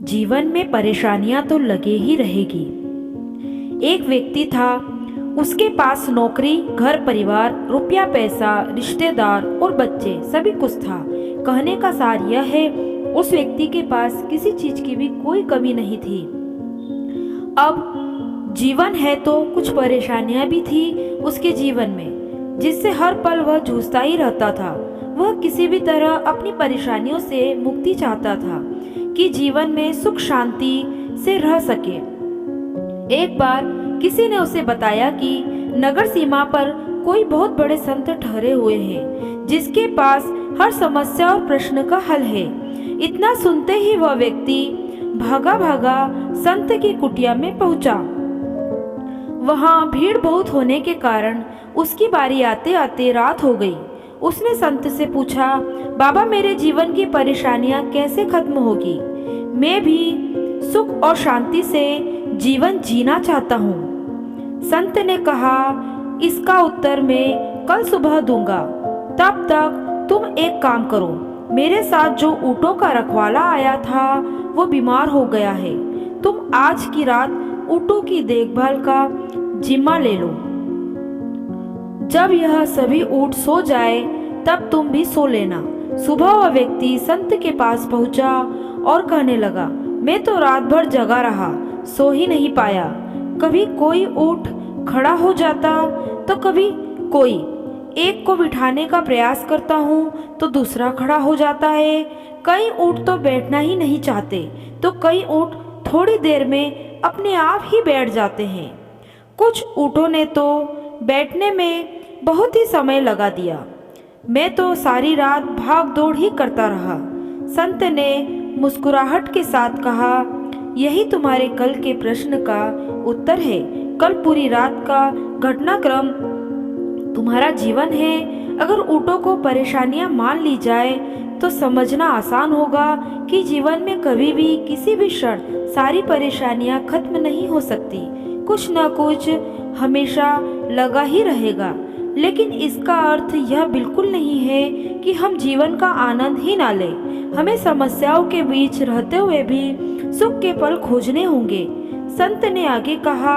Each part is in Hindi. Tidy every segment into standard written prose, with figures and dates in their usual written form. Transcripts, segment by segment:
जीवन में परेशानियां तो लगे ही रहेगी। एक व्यक्ति था, उसके पास नौकरी, घर परिवार, रुपया पैसा, रिश्तेदार और बच्चे सभी कुछ था। कहने का सार यह है, उस व्यक्ति के पास किसी चीज की भी कोई कमी नहीं थी। अब जीवन है तो कुछ परेशानियां भी थी उसके जीवन में, जिससे हर पल वह जूझता ही रहता था। वह किसी भी तरह अपनी परेशानियों से मुक्ति चाहता था कि जीवन में सुख शांति से रह सके। एक बार किसी ने उसे बताया कि नगर सीमा पर कोई बहुत बड़े संत ठहरे हुए हैं, जिसके पास हर समस्या और प्रश्न का हल है। इतना सुनते ही वह व्यक्ति भागा भागा संत की कुटिया में पहुंचा। वहां भीड़ बहुत होने के कारण उसकी बारी आते आते रात हो गई। उसने संत से पूछा, बाबा मेरे जीवन की परेशानियां कैसे खत्म होगी? मैं भी सुख और शांति से जीवन जीना चाहता हूँ। संत ने कहा, इसका उत्तर मैं कल सुबह दूंगा। तब तक तुम एक काम करो, मेरे साथ जो ऊँटों का रखवाला आया था वो बीमार हो गया है। तुम आज की रात ऊँटों की देखभाल का जिम्मा ले लो। जब यह सभी ऊँट सो जाए तब तुम भी सो लेना। सुबह वह व्यक्ति संत के पास पहुंचा और कहने लगा, मैं तो रात भर जगा रहा, सो ही नहीं पाया। कभी कोई ऊँट खड़ा हो जाता तो कभी कोई। एक को बिठाने का प्रयास करता हूँ तो दूसरा खड़ा हो जाता है। कई ऊँट तो बैठना ही नहीं चाहते, तो कई ऊँट थोड़ी देर में अपने आप ही बैठ जाते हैं। कुछ ऊँटों ने तो बैठने में बहुत ही समय लगा दिया। मैं तो सारी रात भाग दौड़ ही करता रहा। संत ने मुस्कुराहट के साथ कहा, यही तुम्हारे कल के प्रश्न का उत्तर है। कल पूरी रात का घटनाक्रम तुम्हारा जीवन है। अगर ऊँटों को परेशानियां मान ली जाए तो समझना आसान होगा कि जीवन में कभी भी किसी भी क्षण सारी परेशानियां खत्म नहीं हो सकती। कुछ न कुछ हमेशा लगा ही रहेगा। लेकिन इसका अर्थ यह बिल्कुल नहीं है कि हम जीवन का आनंद ही ना लें। हमें समस्याओं के बीच रहते हुए भी सुख के पल खोजने होंगे। संत ने आगे कहा,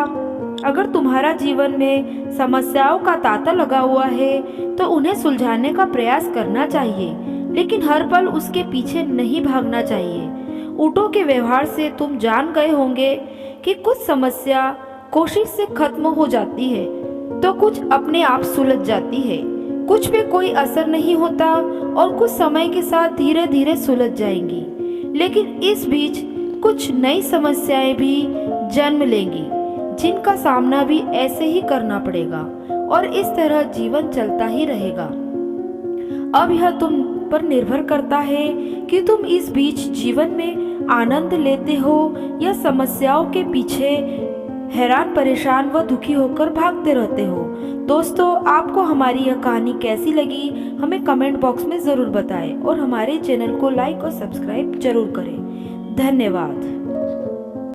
अगर तुम्हारा जीवन में समस्याओं का तांता लगा हुआ है तो उन्हें सुलझाने का प्रयास करना चाहिए, लेकिन हर पल उसके पीछे नहीं भागना चाहिए। ऊँटों के व्यवहार से तुम जान गए होंगे कि कुछ समस्या कोशिश से खत्म हो जाती है तो कुछ अपने आप सुलझ जाती है। कुछ पे कोई असर नहीं होता और कुछ समय के साथ धीरे धीरे सुलझ जाएंगी। लेकिन इस बीच कुछ नई समस्याएं भी जन्म लेंगी, जिनका सामना भी ऐसे ही करना पड़ेगा और इस तरह जीवन चलता ही रहेगा। अब यह तुम पर निर्भर करता है कि तुम इस बीच जीवन में आनंद लेते हो या समस्याओं के पीछे हैरान, परेशान व दुखी होकर भागते रहते हो। दोस्तों, आपको हमारी यह कहानी कैसी लगी हमें कमेंट बॉक्स में ज़रूर बताएं और हमारे चैनल को लाइक और सब्सक्राइब जरूर करें। धन्यवाद।